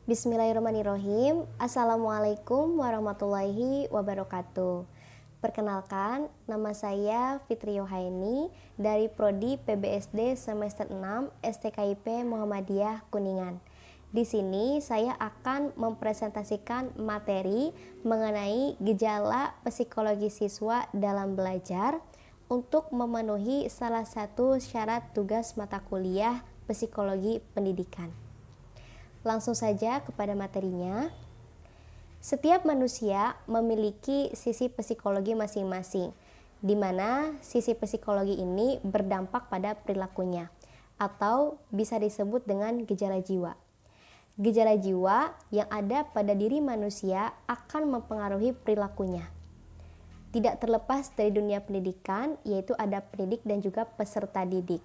Bismillahirrahmanirrahim. Assalamualaikum warahmatullahi wabarakatuh. Perkenalkan, nama saya Fitri Yohaini dari Prodi PBSD semester 6 STKIP Muhammadiyah Kuningan. Di sini saya akan mempresentasikan materi mengenai gejala psikologi siswa dalam belajar untuk memenuhi salah satu syarat tugas mata kuliah psikologi pendidikan. Langsung saja kepada materinya. Setiap manusia memiliki sisi psikologi masing-masing, di mana sisi psikologi ini berdampak pada perilakunya, atau bisa disebut dengan gejala jiwa. Gejala jiwa yang ada pada diri manusia akan mempengaruhi perilakunya. Tidak terlepas dari dunia pendidikan, yaitu ada pendidik dan juga peserta didik.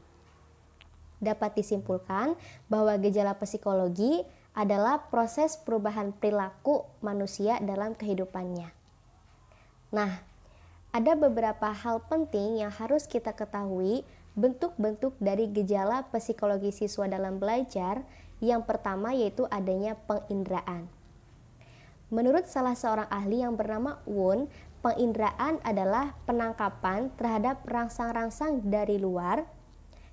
Dapat disimpulkan bahwa gejala psikologi adalah proses perubahan perilaku manusia dalam kehidupannya. Nah, ada beberapa hal penting yang harus kita ketahui bentuk-bentuk dari gejala psikologi siswa dalam belajar. Yang pertama yaitu adanya penginderaan. Menurut salah seorang ahli yang bernama Wun, penginderaan adalah penangkapan terhadap rangsang-rangsang dari luar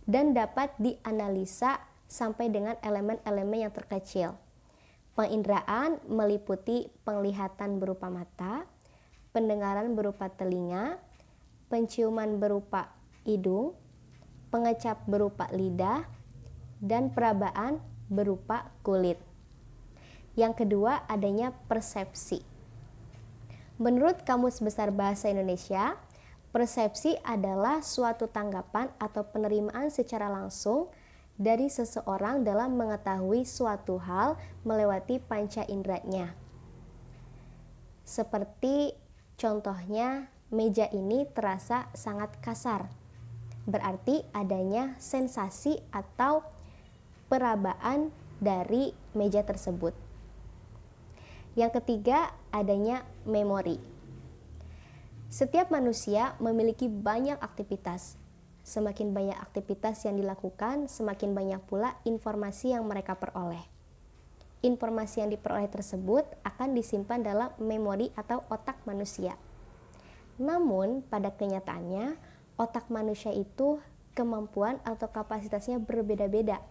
dan dapat dianalisa sampai dengan elemen-elemen yang terkecil. Penginderaan meliputi penglihatan berupa mata, pendengaran berupa telinga, penciuman berupa hidung, pengecap berupa lidah, dan perabaan berupa kulit. Yang kedua adanya persepsi. Menurut Kamus Besar Bahasa Indonesia, persepsi adalah suatu tanggapan atau penerimaan secara langsung dari seseorang dalam mengetahui suatu hal melewati panca inderanya. Seperti contohnya, meja ini terasa sangat kasar. Berarti adanya sensasi atau perabaan dari meja tersebut. Yang ketiga, adanya memori. Setiap manusia memiliki banyak aktivitas. Semakin banyak aktivitas yang dilakukan, semakin banyak pula informasi yang mereka peroleh. Informasi yang diperoleh tersebut akan disimpan dalam memori atau otak manusia. Namun, pada kenyataannya, otak manusia itu kemampuan atau kapasitasnya berbeda-beda.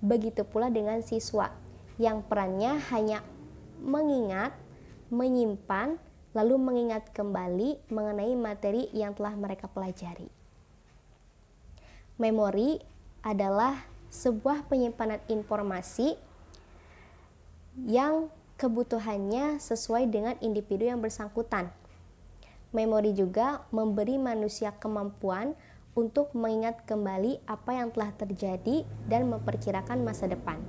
Begitu pula dengan siswa, yang perannya hanya mengingat, menyimpan, lalu mengingat kembali mengenai materi yang telah mereka pelajari. Memori adalah sebuah penyimpanan informasi yang kebutuhannya sesuai dengan individu yang bersangkutan. Memori juga memberi manusia kemampuan untuk mengingat kembali apa yang telah terjadi dan memperkirakan masa depan.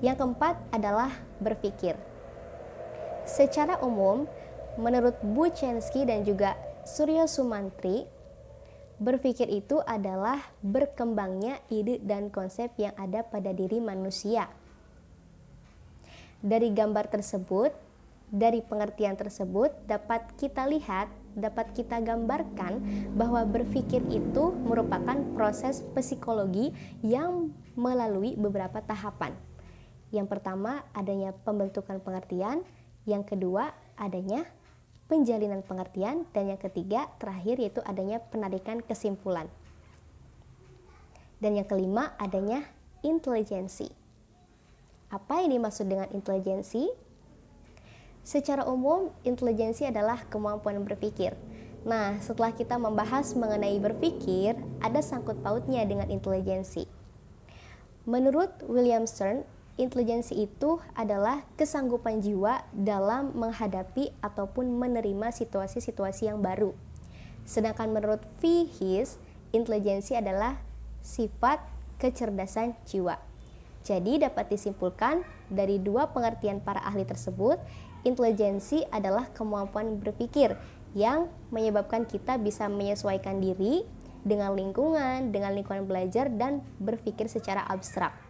Yang keempat adalah berpikir. Secara umum, menurut Buchenski dan juga Suryo Sumantri, berpikir itu adalah berkembangnya ide dan konsep yang ada pada diri manusia. Dari gambar tersebut, dari pengertian tersebut dapat kita lihat, dapat kita gambarkan bahwa berpikir itu merupakan proses psikologi yang melalui beberapa tahapan. Yang pertama adanya pembentukan pengertian, yang kedua adanya penjalinan pengertian, dan yang ketiga terakhir yaitu adanya penarikan kesimpulan. Dan yang kelima adanya intelijensi. Apa yang dimaksud dengan intelijensi? Secara umum, intelijensi adalah kemampuan berpikir. Nah, setelah kita membahas mengenai berpikir, ada sangkut pautnya dengan intelijensi. Menurut William Stern, intelijensi itu adalah kesanggupan jiwa dalam menghadapi ataupun menerima situasi-situasi yang baru. Sedangkan menurut V. His, intelijensi adalah sifat kecerdasan jiwa. Jadi dapat disimpulkan dari dua pengertian para ahli tersebut, intelijensi adalah kemampuan berpikir yang menyebabkan kita bisa menyesuaikan diri dengan lingkungan belajar dan berpikir secara abstrak.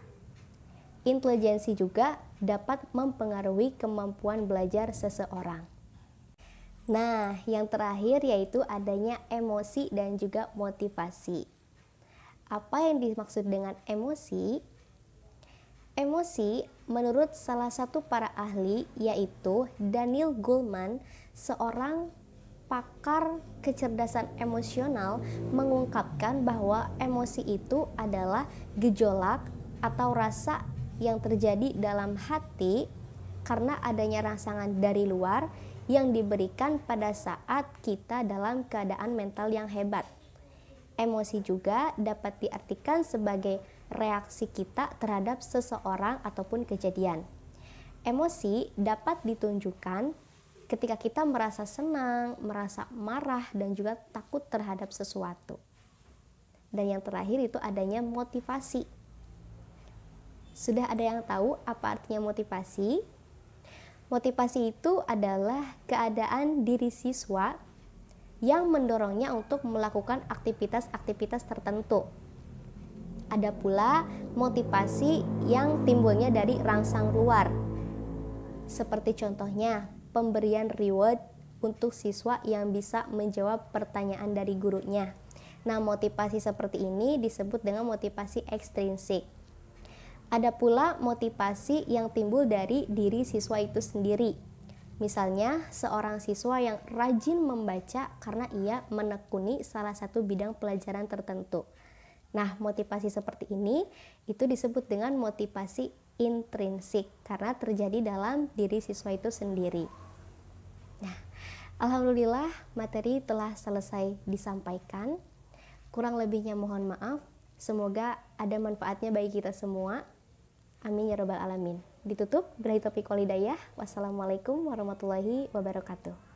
Intelijensi juga dapat mempengaruhi kemampuan belajar seseorang. Nah, yang terakhir yaitu adanya emosi dan juga motivasi. Apa yang dimaksud dengan emosi? Emosi menurut salah satu para ahli yaitu Daniel Goleman, seorang pakar kecerdasan emosional, mengungkapkan bahwa emosi itu adalah gejolak atau rasa yang terjadi dalam hati karena adanya rangsangan dari luar yang diberikan pada saat kita dalam keadaan mental yang hebat. Emosi juga dapat diartikan sebagai reaksi kita terhadap seseorang ataupun kejadian. Emosi dapat ditunjukkan ketika kita merasa senang, merasa marah, dan juga takut terhadap sesuatu. Dan yang terakhir itu adanya motivasi. Sudah ada yang tahu apa artinya motivasi? Motivasi itu adalah keadaan diri siswa yang mendorongnya untuk melakukan aktivitas-aktivitas tertentu. Ada pula motivasi yang timbulnya dari rangsang luar. Seperti contohnya, pemberian reward untuk siswa yang bisa menjawab pertanyaan dari gurunya. Nah, motivasi seperti ini disebut dengan motivasi ekstrinsik. Ada pula motivasi yang timbul dari diri siswa itu sendiri. Misalnya, seorang siswa yang rajin membaca karena ia menekuni salah satu bidang pelajaran tertentu. Nah, motivasi seperti ini itu disebut dengan motivasi intrinsik karena terjadi dalam diri siswa itu sendiri. Nah, alhamdulillah materi telah selesai disampaikan. Kurang lebihnya mohon maaf. Semoga ada manfaatnya bagi kita semua. Amin ya rabbal alamin. Ditutup, billahi taufiq wal hidayah. Wassalamualaikum warahmatullahi wabarakatuh.